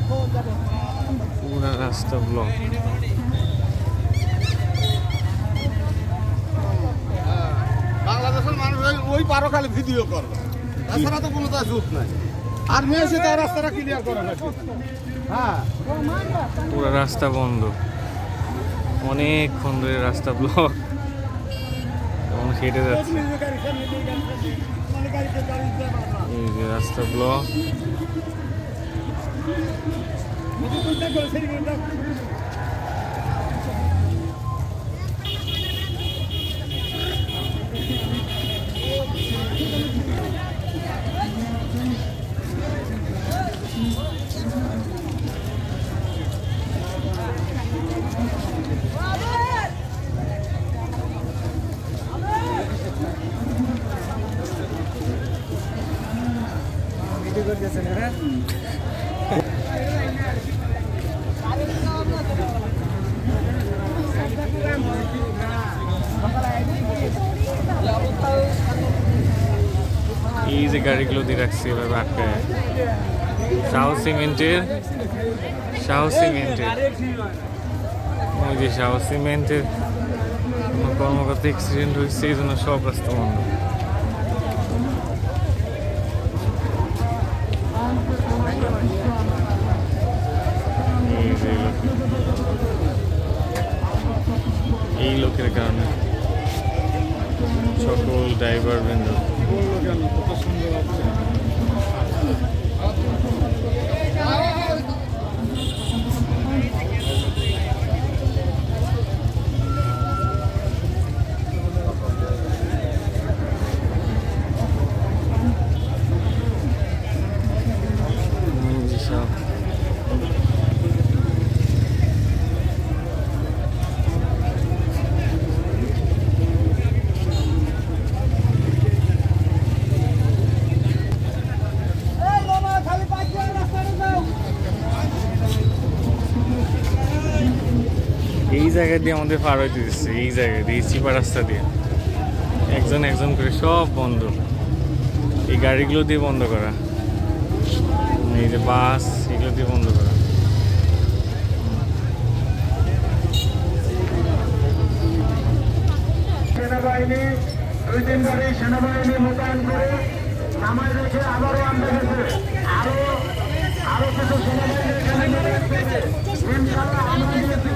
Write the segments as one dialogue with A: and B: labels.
A: পুরা রাস্তা ব্লক।
B: বাংলাদেশের মানুষ ওই পারো খালি ভিডিও করবে, তাছাড়া তো কোনো তার সুখ নাই। আর মেয়ে এসে তার রাস্তাটা ক্লিয়ার করে না। হ্যাঁ,
A: পুরা রাস্তা বন্ধ, অনেকক্ষণ ধরে রাস্তা ব্লক, এবং হেঁটে যাচ্ছে। এই যে রাস্তা ব্লক। এই যে গাড়িগুলো দিয়ে রাখছে এভাবে আটকায়, শাহ সিমেন্টের ওই যে শাহ সিমেন্টের কর্মকর্তা অ্যাক্সিডেন্ট হয়েছে, এই জন্য সব রাস্তা বন্ধ। এই লোকের কারণে সকল ড্রাইভার বৃন্দ
B: কত সুন্দর আছে।
A: এই জায়গা দিয়ে আমাদের পার হইতে দিচ্ছে, এই জায়গা দিয়ে চিপা রাস্তা দিয়ে একজন একজন করে সব বন্ধ। এই গাড়িগুলো দিয়ে বন্ধ করা, এই যে বাস এগুলো দিয়ে বন্ধ করা।
C: সেনাবাহিনী 2-3 গাড়ি সেনাবাহিনী মোতায়েন করে নামায় রেখে আবারও আনতে গেছে, আরো কিছু সেনাবাহিনী এখানে মোতায়েন করবে। ইনশাআল্লাহ আমরা দিয়েছি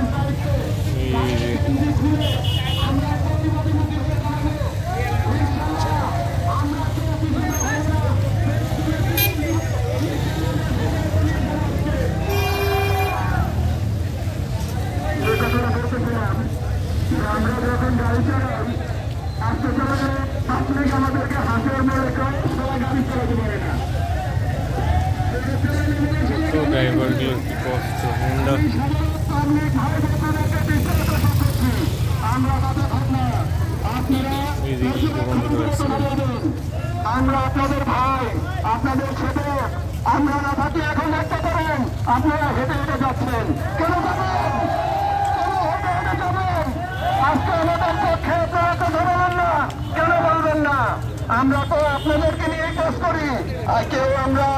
C: আমরা যখন গাড়ি চালাই আজকে চালালে আপনি আমাদেরকে হাতের মেরে সবাই গাড়ি চালাতে পারে না।
A: ড্রাইভারগুলো কি কষ্ট,
C: আমরা আপনাদের ভাই, আপনাদের ছোট, আমরা না থাকি এখন একটা করেন, আপনারা হেঁটে হেঁটে যাচ্ছেন, কেন যাবেন? আজকে আমাদের পক্ষে আপনারা কথা বলেন না, কেন বলবেন না? আমরা তো আপনাদেরকে নিয়ে কাজ করি। আর কেউ আমরা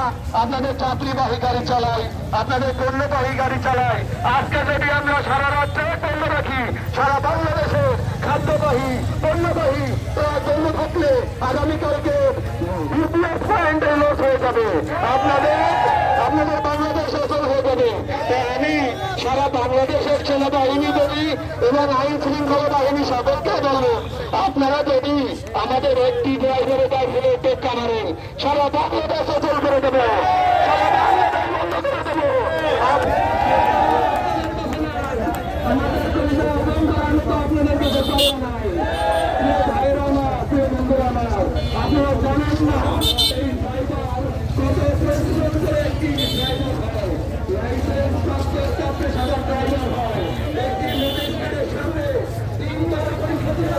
C: আপনাদের যাত্রীবাহী গাড়ি চালাই, আপনাদের পণ্যবাহী গাড়ি চালাই। আজকে যদি আমরা সারা রাজ্যে পণ্য রাখি, সারা বাংলাদেশে খাদ্যবাহী পণ্যবাহী পণ্য থাকলে আগামীকালকে ইউপিএস পয়েন্টে লস হয়ে যাবে, আপনাদের বাংলাদেশ অচল হয়ে যাবে। আমি সারা বাংলাদেশের সেনাবাহিনী বলি এবং আইন শৃঙ্খলা বাহিনী সকলকে বলবো, আপনারা যদি আমাদের একটি ড্রাইভারের গাড়ি টেক্কা মারেন, সারা বাংলাদেশ অচল করে দেবে, সারা বাংলাদেশ বন্ধ করে দেবো। আপনাদের কাছে চাই নাই, ভাইরা না, প্রিয় বন্ধুরা না, আপনারা জানেন না এই ড্রাইভার কত পরিশ্রম করে একটি ড্রাইভার হয়, লাইসেন্স প্রাপ্ত 40,000 ড্রাইভার হয়, একটি ম্যাজিস্ট্রেটের সামনে 3বার পরীক্ষা দিয়ে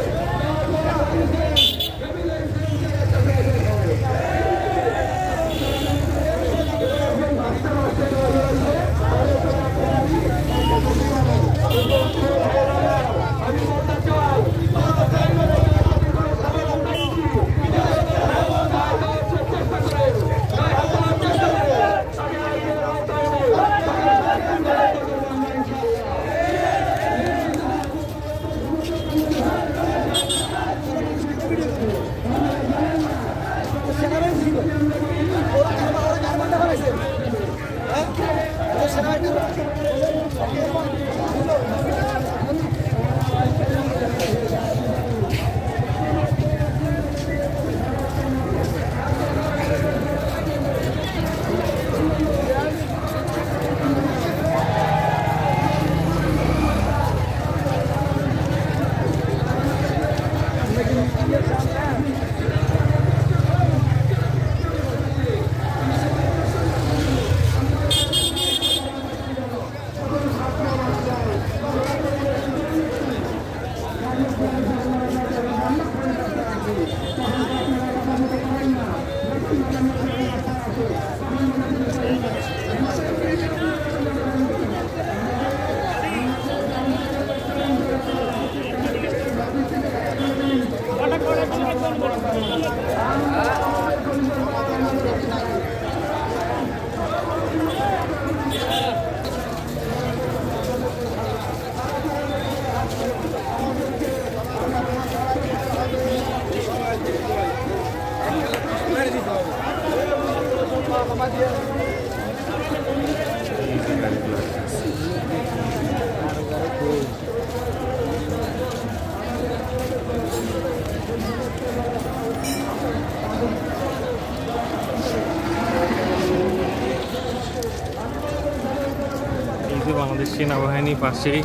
A: বাংলাদেশ সেনাবাহিনী পাশেই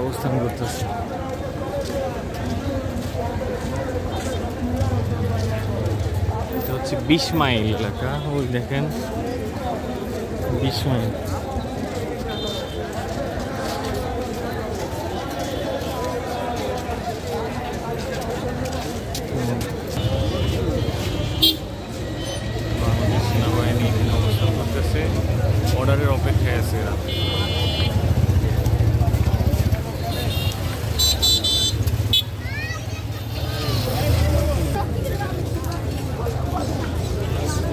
A: অবস্থান করতেছে। এটা হচ্ছে 20 মাইল এলাকা। ওই দেখেন 20 মাইল। বাংলাদেশ সেনাবাহিনী এখানে অবস্থান করতেছে, অর্ডারের অপেক্ষায় আছে এরা।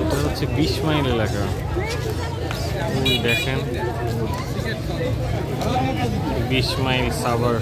A: এটা হচ্ছে 20 মাইল এলাকা। ওই দেখেন 20 মাইল সাভার।